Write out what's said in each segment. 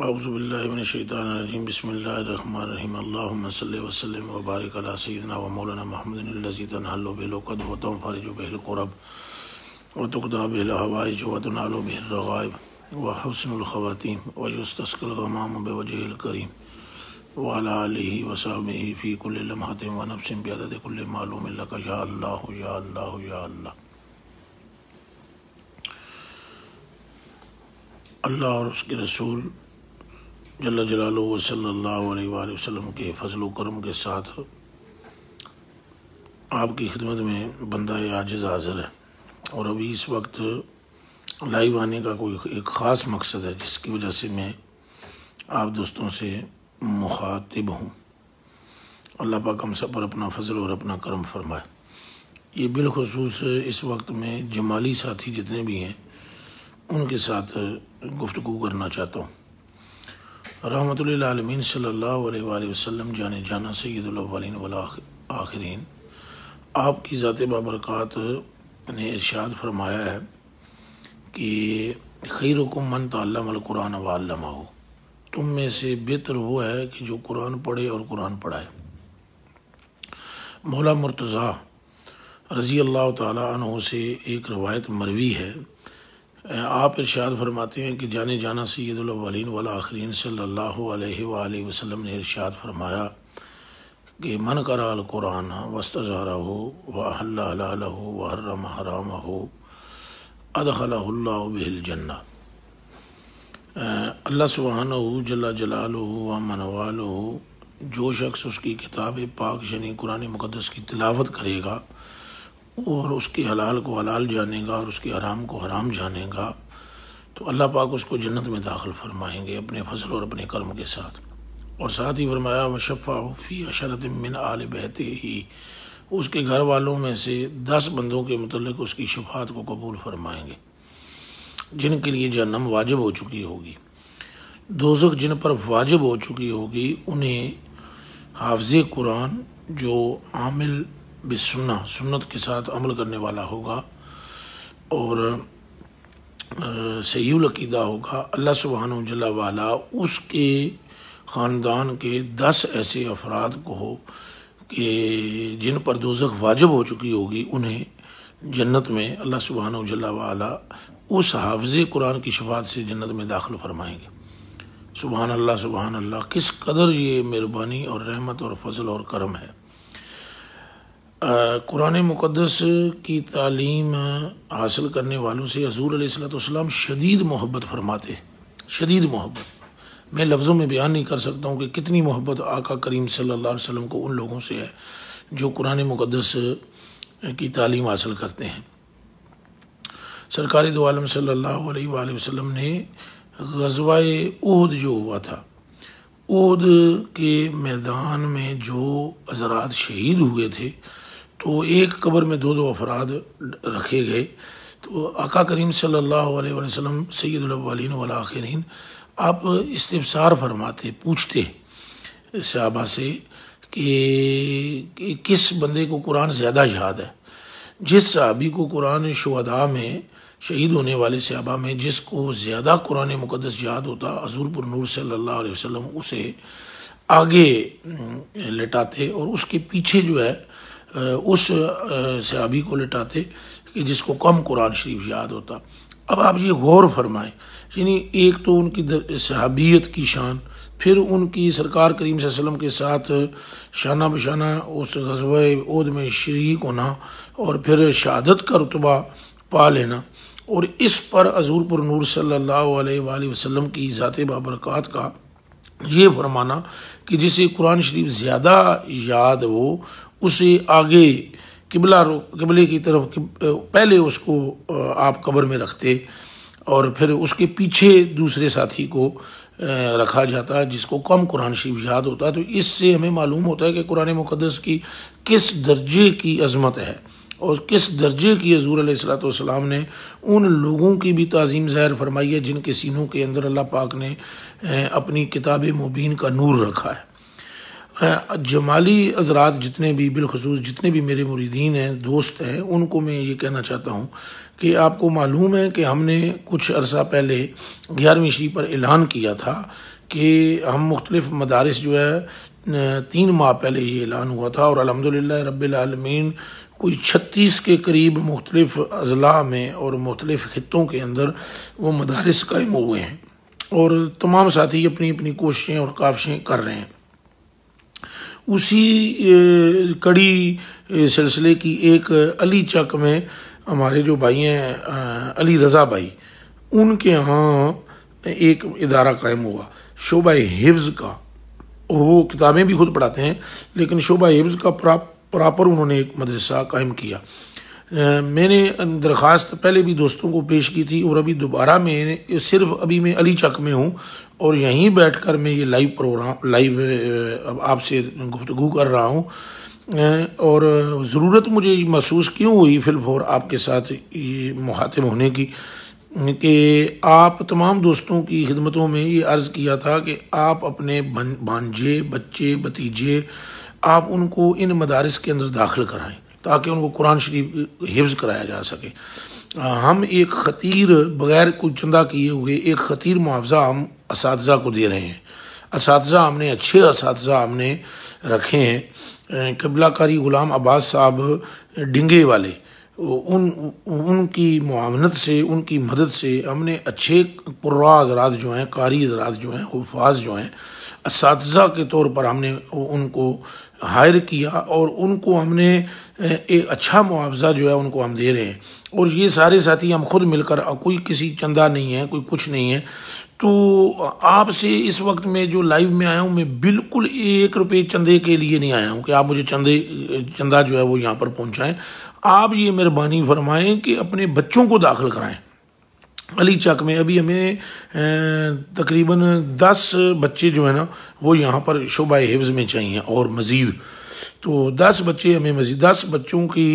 اعوذ باللہ من الشیطان الرجیم بسم اللہ الرحمن الرحیم اللہم صلی وسلم وبارک علی سیدنا و مولانا محمد الذی تنحل بہ العقد وتنفرج بہ الکرب وتقضی بہ الحوائج وتنال بہ الرغائب وحسن الخواتیم ویستسقی الغمام بوجہہ الکریم وعلی آلہ وصحبہ فی کل لمحۃ ونفس بعدد کل معلوم لک یا اللہ یا اللہ یا اللہ۔ اللہ اور اس کے رسول جل جلالہ و صلی اللہ علیہ وآلہ وسلم کے فضل و کرم کے ساتھ آپ کی خدمت میں بندہ عاجز حاضر ہے، اور ابھی اس وقت لائیو آنے کا کوئی ایک خاص مقصد ہے جس کی وجہ سے میں آپ دوستوں سے مخاطب ہوں۔ اللہ پاک ہم سب پر اپنا فضل اور اپنا کرم فرمائے۔ یہ بالخصوص اس وقت میں جمالی ساتھی جتنے بھی ہیں ان کے ساتھ گفتگو کرنا چاہتا ہوں۔ رحمت للعالمین صلی اللہ علیہ وآلہ وسلم جانے جانا سید الاولین والآخرین، آپ کی ذات بابرکات نے ارشاد فرمایا ہے کہ خیرکم من تعلم القرآن وعلمہ، تم میں سے بہتر وہ ہے کہ جو قرآن پڑھے اور قرآن پڑھائے۔ مولا مرتضیٰ رضی اللہ تعالیٰ عنہ سے ایک روایت مروی ہے، آپ ارشاد فرماتے ہیں کہ جانے جانا سید الاولین والآخرین صلی اللہ علیہ وآلہ وسلم نے ارشاد فرمایا کہ من قرأ القرآن واستظہرہ وأحل حلالہ وحرم حرامہ ادخلہ اللہ بہ الجنہ۔ اللہ سبحانہ جل جلالہ و من والہ جو شخص اس کی کتاب پاک یعنی قرآن مقدس کی تلاوت کرے گا اور اس کے حلال کو حلال جانے گا اور اس کے حرام کو حرام جانے گا تو اللہ پاک اس کو جنت میں داخل فرمائیں گے اپنے فضل اور اپنے کرم کے ساتھ۔ اور ساتھ ہی فرمایا وشفعہ فی عشرۃ من آل بیتہ، اس کے گھر والوں میں سے 10 بندوں کے متعلق اس کی شفاعت کو قبول فرمائیں گے جن کے لیے جہنم واجب ہو چکی ہوگی۔ دوزخ جن پر واجب ہو چکی ہوگی انہیں حافظ قرآن جو عامل بسنہ سنت کے ساتھ عمل کرنے والا ہوگا اور صحیح العقیدہ ہوگا، اللہ سبحانہ جل وعلا اس کے خاندان کے 10 ایسے افراد کو ہو کہ جن پر دوزخ واجب ہو چکی ہوگی انہیں جنت میں اللہ سبحانہ جل وعلا اس حافظ قرآن کی شفاعت سے جنت میں داخل فرمائیں گے۔ سبحان اللہ سبحان اللہ، کس قدر یہ مہربانی اور رحمت اور فضل اور کرم ہے۔ قرآن مقدس کی تعلیم حاصل کرنے والوں سے حضور علیہ السلام شدید محبت فرماتے، شدید محبت۔ میں لفظوں میں بیان نہیں کر سکتا ہوں کہ کتنی محبت آقا کریم صلی اللہ علیہ وسلم کو ان لوگوں سے ہے جو قرآن مقدس کی تعلیم حاصل کرتے ہیں۔ سرکار دو عالم صلی اللہ علیہ وآلہ وسلم نے غزوہ احد جو ہوا تھا، احد کے میدان میں جو حضرات شہید ہوئے تھے تو ایک قبر میں 2 افراد رکھے گئے، تو آقا کریم صلی اللہ علیہ وسلم سید الاولین والآخرین آپ استفسار فرماتے، پوچھتے صحابہ سے کہ کس بندے کو قرآن زیادہ یاد ہے۔ جس صحابی کو قرآن شہداء میں شہید ہونے والے صحابہ میں جس کو زیادہ قرآن مقدس یاد ہوتا، حضور پر نور صلی اللہ علیہ وسلم اسے آگے لٹاتے اور اس کے پیچھے جو ہے اس صحابی کو لٹاتے کہ جس کو کم قرآن شریف یاد ہوتا۔ اب آپ یہ غور فرمائیں، یعنی ایک تو ان کی صحابیت کی شان، پھر ان کی سرکار کریم صلی اللہ علیہ وسلم کے ساتھ شانہ بشانہ اس غزوہ احد میں شریک ہونا اور پھر شہادت کا رتبہ پا لینا، اور اس پر حضور پر نور صلی اللہ علیہ وآلہ وسلم کی ذات بابرکات کا یہ فرمانا کہ جسے قرآن شریف زیادہ یاد ہو اسے آگے قبلے کی طرف پہلے اس کو آپ قبر میں رکھتے اور پھر اس کے پیچھے دوسرے ساتھی کو رکھا جاتا جس کو کم قرآن شریف یاد ہوتا۔ تو اس سے ہمیں معلوم ہوتا ہے کہ قرآن مقدس کی کس درجے کی عظمت ہے اور کس درجے کی حضور علیہ السلام نے ان لوگوں کی بھی تعظیم ظاہر فرمائی ہے جن کے سینوں کے اندر اللہ پاک نے اپنی کتاب مبین کا نور رکھا ہے۔ جمالی حضرات جتنے بھی، بالخصوص جتنے بھی میرے مریدین ہیں، دوست ہیں، ان کو میں یہ کہنا چاہتا ہوں کہ آپ کو معلوم ہے کہ ہم نے کچھ عرصہ پہلے 11ویں شریف پر اعلان کیا تھا کہ ہم مختلف مدارس جو ہے 3 ماہ پہلے یہ اعلان ہوا تھا، اور الحمدللہ رب العالمین کوئی 36 کے قریب مختلف اضلاع میں اور مختلف خطوں کے اندر وہ مدارس قائم ہوئے ہیں، اور تمام ساتھی اپنی اپنی کوششیں اور کاوشیں کر رہے ہیں۔ اسی کڑی سلسلے کی ایک علی چک میں ہمارے جو بھائی ہیں علی رضا بھائی، ان کے ہاں ایک ادارہ قائم ہوا شعبہ حفظ کا، وہ کتابیں بھی خود پڑھاتے ہیں لیکن شعبہ حفظ کا پراپر انہوں نے ایک مدرسہ قائم کیا۔ میں نے درخواست پہلے بھی دوستوں کو پیش کی تھی، اور ابھی دوبارہ میں صرف ابھی میں علی چک میں ہوں اور یہیں بیٹھ کر میں یہ لائیو آپ سے گفتگو کر رہا ہوں، اور ضرورت مجھے محسوس کیوں ہوئی فی الفور آپ کے ساتھ یہ مخاطب ہونے کی، کہ آپ تمام دوستوں کی خدمتوں میں یہ عرض کیا تھا کہ آپ اپنے بھانجے بچے بھتیجے آپ ان کو ان مدارس کے اندر داخل کرائیں تاکہ ان کو قرآن شریف حفظ کرایا جا سکے۔ ہم ایک خطیر بغیر کوئی چندہ کیے ہوئے ایک خطیر معاوضہ ہم اساتذہ کو دے رہے ہیں۔ اساتذہ ہم نے اچھے اساتذہ ہم نے رکھے ہیں، قبلہ کاری غلام عباس صاحب ڈنگے والے، ان کی معاونت سے ان کی مدد سے ہم نے اچھے قراء حضرات جو ہیں، قاری حضرات جو ہیں، حفاظ جو ہیں، اساتذہ کے طور پر ہم نے ان کو ہائر کیا، اور ان کو ہم نے ایک اچھا معاوضہ جو ہے ان کو ہم دے رہے ہیں۔ اور یہ سارے ساتھی ہم خود مل کر، کوئی کسی چندہ نہیں ہے، کوئی کچھ نہیں ہے، تو آپ سے اس وقت میں جو لائیو میں آیا ہوں، میں بالکل 1 روپے چندے کے لیے نہیں آیا ہوں کہ آپ مجھے چندہ جو ہے وہ یہاں پر پہنچائیں۔ آپ یہ مہربانی فرمائیں کہ اپنے بچوں کو داخل کرائیں علی چک میں۔ ابھی ہمیں تقریباً 10 بچے جو ہیں نا وہ یہاں پر شعبہ حفظ میں چاہیے، اور مزید تو 10 بچے ہمیں مزید 10 بچوں کی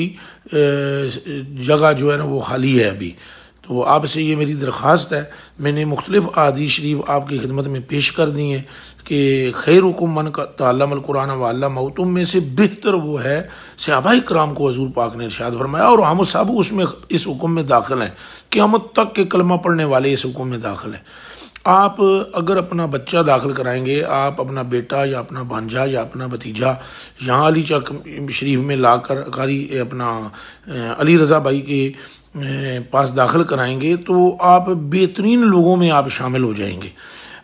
جگہ جو ہے نا وہ خالی ہے ابھی۔ تو آپ سے یہ میری درخواست ہے، میں نے مختلف احادیث شریف آپ کی خدمت میں پیش کر دی ہیں کہ خیرکم من تعلم القرآن وعلمہ، تم میں سے بہتر وہ ہے، صحابہ کرام کو حضور پاک نے ارشاد فرمایا، اور ہم سب اس حکم میں داخل ہیں، قیامت تک کے کلمہ پڑھنے والے اس حکم میں داخل ہیں۔ آپ اگر اپنا بچہ داخل کرائیں گے، آپ اپنا بیٹا یا اپنا بھانجا یا اپنا بھتیجا یہاں علی چک شریف میں لا کر قاری اپنا علی رضا بھائی کے پاس داخل کرائیں گے، تو آپ بہترین لوگوں میں آپ شامل ہو جائیں گے۔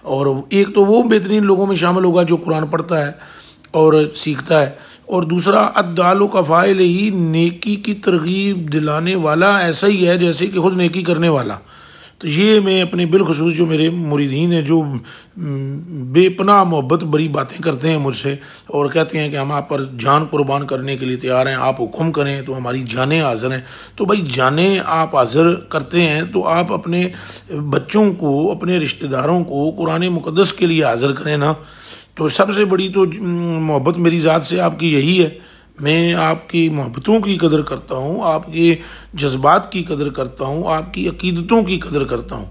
اور ایک تو وہ بہترین لوگوں میں شامل ہوگا جو قرآن پڑھتا ہے اور سیکھتا ہے، اور دوسرا الدال کا فاعل ہی نیکی کی ترغیب دلانے والا ایسا ہی ہے جیسے کہ خود نیکی کرنے والا۔ تو یہ میں اپنے بالخصوص جو میرے مریدین ہیں جو بے پناہ محبت بڑی باتیں کرتے ہیں مجھ سے اور کہتے ہیں کہ ہم آپ پر جان قربان کرنے کے لیے تیار ہیں، آپ حکم کریں تو ہماری جانیں حاضر ہیں، تو بھائی جانیں آپ حاضر کرتے ہیں تو آپ اپنے بچوں کو، اپنے رشتہ داروں کو قرآن مقدس کے لیے حاضر کریں نا۔ تو سب سے بڑی تو محبت میری ذات سے آپ کی یہی ہے، میں آپ کی محبتوں کی قدر کرتا ہوں، آپ کے جذبات کی قدر کرتا ہوں، آپ کی عقیدتوں کی قدر کرتا ہوں،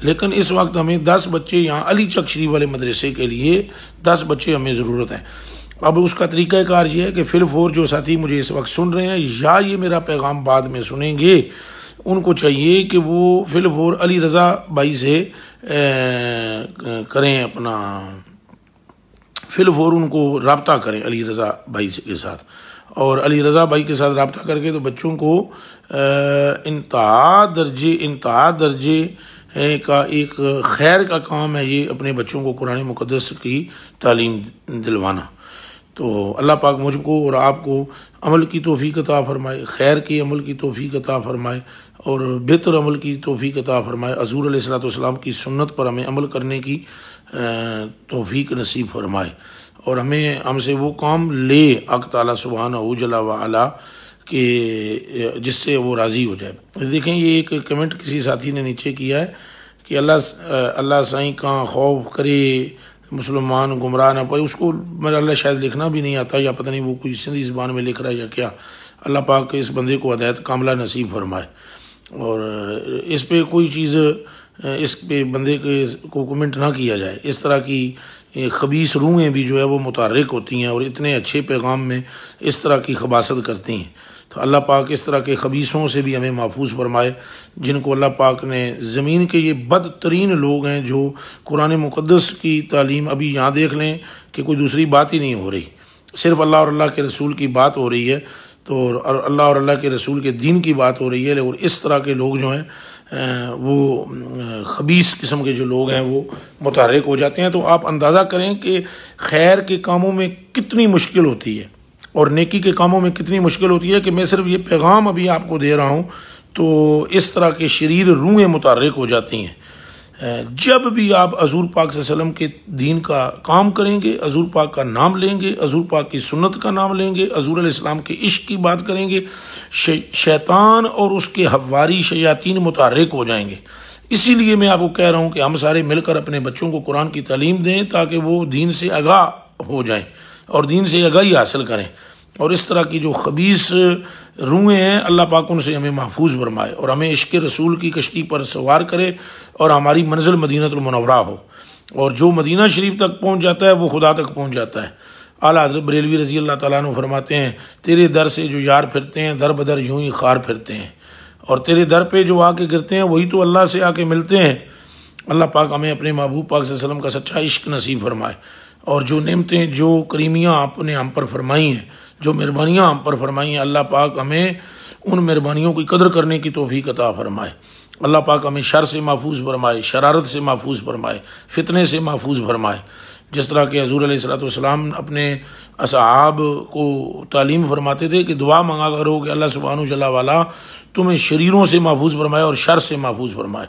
لیکن اس وقت ہمیں 10 بچے یہاں علی چک شریف والے مدرسے کے لیے 10 بچے ہمیں ضرورت ہے۔ اب اس کا طریقہ کار یہ ہے کہ فی الفور جو ساتھی مجھے اس وقت سن رہے ہیں یا یہ میرا پیغام بعد میں سنیں گے، ان کو چاہیے کہ وہ فی الفور علی رضا بھائی سے کریں، اپنا فی الفور ان کو رابطہ کریں علی رضا بھائی کے ساتھ، اور علی رضا بھائی کے ساتھ رابطہ کر کے تو بچوں کو انتہا درجے کا ایک خیر کا کام ہے یہ، اپنے بچوں کو قرآن مقدس کی تعلیم دلوانا۔ تو اللہ پاک مجھ کو اور آپ کو عمل کی توفیق عطا فرمائے، خیر کے عمل کی توفیق عطا فرمائے، اور بہتر عمل کی توفیق عطا فرمائے، حضور علیہ الصلوۃ والسلام کی سنت پر ہمیں عمل کرنے کی توفیق نصیب فرمائے، اور ہم سے وہ کام لے حق تعالیٰ سبحانہ جل وعلا کہ جس سے وہ راضی ہو جائے۔ دیکھیں یہ ایک کمنٹ کسی ساتھی نے نیچے کیا ہے کہ اللہ سائیں کا خوف کرے مسلمان گمراہ نہ پڑے، اس کو میرا اللہ شاید لکھنا بھی نہیں آتا، یا پتہ نہیں وہ کوئی سندھی زبان میں لکھ رہا ہے یا کیا۔ اللہ پاک اس بندے کو ہدایت کاملہ نصیب فرمائے، اور اس پہ کوئی چیز اس پہ بندے کو کمنٹ نہ کیا جائے۔ اس طرح کی خبیث روحیں بھی جو ہے وہ متحرک ہوتی ہیں اور اتنے اچھے پیغام میں اس طرح کی خباثت کرتی ہیں۔ تو اللہ پاک اس طرح کے خبیثوں سے بھی ہمیں محفوظ فرمائے، جن کو اللہ پاک نے زمین کے یہ بدترین لوگ ہیں جو قرآن مقدس کی تعلیم، ابھی یہاں دیکھ لیں کہ کوئی دوسری بات ہی نہیں ہو رہی، صرف اللہ اور اللہ کے رسول کی بات ہو رہی ہے، تو اللہ اور اللہ کے رسول کے دین کی بات ہو رہی ہے، اور اس طرح کے لوگ جو ہیں وہ خبیث قسم کے جو لوگ ہیں وہ متحرک ہو جاتے ہیں۔ تو آپ اندازہ کریں کہ خیر کے کاموں میں کتنی مشکل ہوتی ہے اور نیکی کے کاموں میں کتنی مشکل ہوتی ہے، کہ میں صرف یہ پیغام ابھی آپ کو دے رہا ہوں تو اس طرح کے شریر روحیں متحرک ہو جاتی ہیں۔ جب بھی آپ حضور پاک صلی اللہ علیہ وسلم کے دین کا کام کریں گے، حضور پاک کا نام لیں گے، حضور پاک کی سنت کا نام لیں گے، حضور علیہ السلام کے عشق کی بات کریں گے، شیطان اور اس کے حواری شیاطین متحرک ہو جائیں گے۔ اسی لیے میں آپ کو کہہ رہا ہوں کہ ہم سارے مل کر اپنے بچوں کو قرآن کی تعلیم دیں تاکہ وہ دین سے آگاہ ہو جائیں اور دین سے آگاہی حاصل کریں، اور اس طرح کی جو خبیث روحیں ہیں اللہ پاک ان سے ہمیں محفوظ فرمائے اور ہمیں عشق رسول کی کشتی پر سوار کرے اور ہماری منزل مدینہ المنورہ ہو، اور جو مدینہ شریف تک پہنچ جاتا ہے وہ خدا تک پہنچ جاتا ہے۔ اعلیٰ حضرت بریلوی رضی اللہ تعالیٰ عنہ فرماتے ہیں، تیرے در سے جو یار پھرتے ہیں در بدر یوں ہی خار پھرتے ہیں، اور تیرے در پہ جو آ کے گرتے ہیں وہی تو اللہ سے آ کے ملتے ہیں۔ اللہ پاک ہمیں اپنے محبوب پاک صلی اللہ علیہ وسلم کا سچا عشق نصیب فرمائے، اور جو نعمتیں جو کریمیاں آپ نے ہم پر فرمائی ہیں، جو مہربانیاں ہم پر فرمائی ہیں، اللہ پاک ہمیں ان مہربانیوں کی قدر کرنے کی توفیق عطا فرمائے۔ اللہ پاک ہمیں شر سے محفوظ فرمائے، شرارت سے محفوظ فرمائے، فتنے سے محفوظ فرمائے۔ جس طرح کہ حضور علیہ والسلام اپنے اصحاب کو تعلیم فرماتے تھے کہ دعا منگا کرو کہ اللہ سبحانہ جل وعلا تمہیں شریروں سے محفوظ فرمائے اور شر سے محفوظ فرمائے۔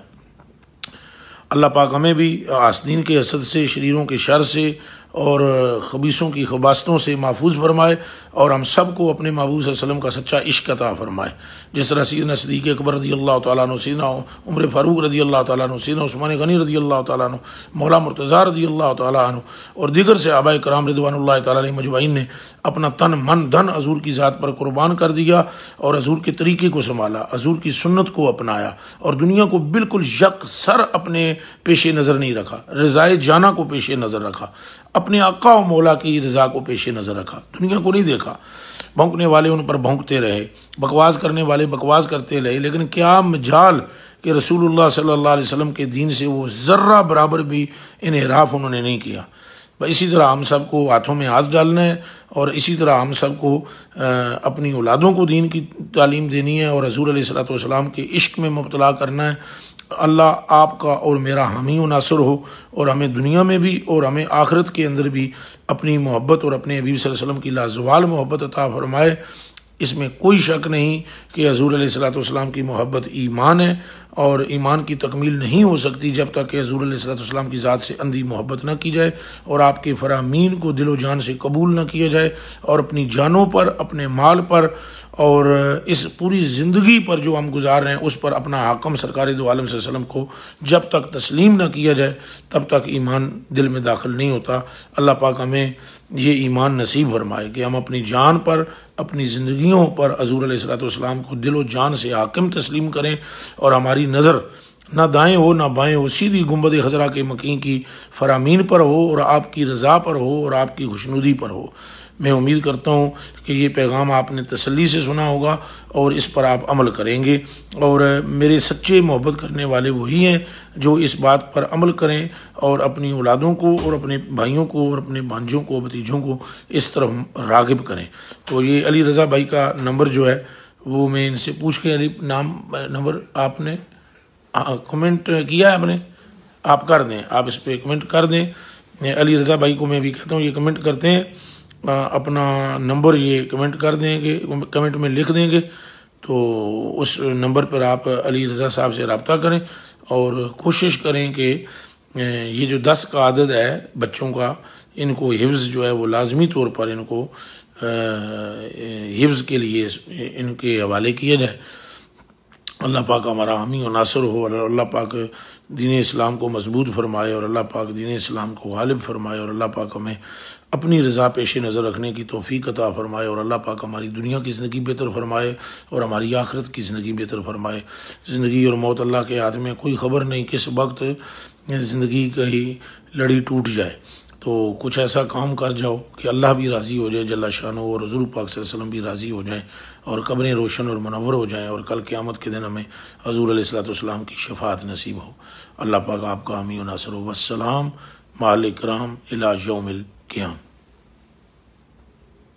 اللہ پاک ہمیں بھی حاسدین کے حسد سے، شریروں کے شر سے اور خبیثوں کی خباستوں سے محفوظ فرمائے، اور ہم سب کو اپنے محبوب صلی اللہ علیہ وسلم کا سچا عشق عطا فرمائے۔ جس طرح سیدنا صدیق اکبر رضی اللہ تعالیٰ عنہ، سیدنا عمر فاروق رضی اللہ تعالیٰ عنہ، سیدنا عثمان غنی رضی اللہ تعالیٰ عنہ، مولا مرتضیٰ رضی اللہ تعالیٰ عنہ اور دیگر صحابہ کرام رضوان اللہ تعالیٰ علیہ مجمعین نے اپنا تن من دھن حضور کی ذات پر قربان کر دیا اور حضور کے طریقے کو سنبھالا، حضور کی سنت کو اپنایا، اور دنیا کو بالکل یکسر اپنے پیش نظر نہیں رکھا، رضائے جانا کو پیش نظر رکھا، اپنے آقا و مولا کی رضا کو پیش نظر رکھا، دنیا کو نہیں دیکھا۔ بھونکنے والے ان پر بھونکتے رہے، بکواس کرنے والے بکواس کرتے رہے، لیکن کیا مجال کہ رسول اللہ صلی اللہ علیہ وسلم کے دین سے وہ ذرہ برابر بھی انحراف انہوں نے نہیں کیا۔ اسی طرح ہم سب کو ہاتھوں میں ہاتھ ڈالنا ہے، اور اسی طرح ہم سب کو اپنی اولادوں کو دین کی تعلیم دینی ہے اور حضور علیہ والسلام کے عشق میں مبتلا کرنا ہے۔ اللہ آپ کا اور میرا حامی و ناصر ہو، اور ہمیں دنیا میں بھی اور ہمیں آخرت کے اندر بھی اپنی محبت اور اپنے حبیب صلی اللہ علیہ وسلم کی لازوال محبت عطا فرمائے۔ اس میں کوئی شک نہیں کہ حضور علیہ والسلام کی محبت ایمان ہے، اور ایمان کی تکمیل نہیں ہو سکتی جب تک کہ حضور علیہ والسلام کی ذات سے اندھی محبت نہ کی جائے، اور آپ کے فرامین کو دل و جان سے قبول نہ کیا جائے، اور اپنی جانوں پر، اپنے مال پر اور اس پوری زندگی پر جو ہم گزار رہے ہیں اس پر اپنا حاکم سرکار دو عالم صلی اللہ علیہ وسلم کو جب تک تسلیم نہ کیا جائے تب تک ایمان دل میں داخل نہیں ہوتا۔ اللہ پاک ہمیں یہ ایمان نصیب فرمائے کہ ہم اپنی جان پر، اپنی زندگیوں پر حضور علیہ والسلام کو دل و جان سے حاکم تسلیم کریں، اور ہماری نظر نہ دائیں ہو نہ بائیں ہو، سیدھی گنبد خضرا کے مکین کی فرامین پر ہو، اور آپ کی رضا پر ہو، اور آپ کی خوشنودی پر ہو۔ میں امید کرتا ہوں کہ یہ پیغام آپ نے تسلی سے سنا ہوگا اور اس پر آپ عمل کریں گے، اور میرے سچے محبت کرنے والے وہی ہیں جو اس بات پر عمل کریں اور اپنی اولادوں کو اور اپنے بھائیوں کو اور اپنے بھانجوں کو بھتیجوں کو اس طرف راغب کریں۔ تو یہ علی رضا بھائی کا نمبر جو ہے وہ میں ان سے پوچھ کے، علی نمبر آپ نے کمنٹ کیا ہے، آپ کر دیں، آپ اس پہ کمنٹ کر دیں۔ علی رضا بھائی کو میں بھی کہتا ہوں یہ کمنٹ کرتے ہیں، اپنا نمبر یہ کمنٹ کر دیں گے، کمنٹ میں لکھ دیں گے، تو اس نمبر پر آپ علی رضا صاحب سے رابطہ کریں اور کوشش کریں کہ یہ جو 10 کا عدد ہے بچوں کا، ان کو حفظ جو ہے وہ لازمی طور پر ان کو حفظ کے لیے ان کے حوالے کیا جائے۔ اللہ پاک ہمارا حامی و ناصر ہو، اور اللہ پاک دین اسلام کو مضبوط فرمائے، اور اللہ پاک دین اسلام کو غالب فرمائے، اور اللہ پاک ہمیں اپنی رضا پیش نظر رکھنے کی توفیق عطا فرمائے، اور اللہ پاک ہماری دنیا کی زندگی بہتر فرمائے اور ہماری آخرت کی زندگی بہتر فرمائے۔ زندگی اور موت اللہ کے ہاتھ میں، کوئی خبر نہیں کس وقت زندگی کا ہی لڑی ٹوٹ جائے۔ تو کچھ ایسا کام کر جاؤ کہ اللہ بھی راضی ہو جائے جل شانہ، اور حضور پاک صلی اللہ علیہ وسلم بھی راضی ہو جائیں، اور قبریں روشن اور منور ہو جائیں، اور کل قیامت کے دن ہمیں حضور علیہ السلام کی شفاعت نصیب ہو۔ اللہ پاک آپ کا حامی و ناصر ہو۔ والسلام مع الاکرام الی یوم القیامہ۔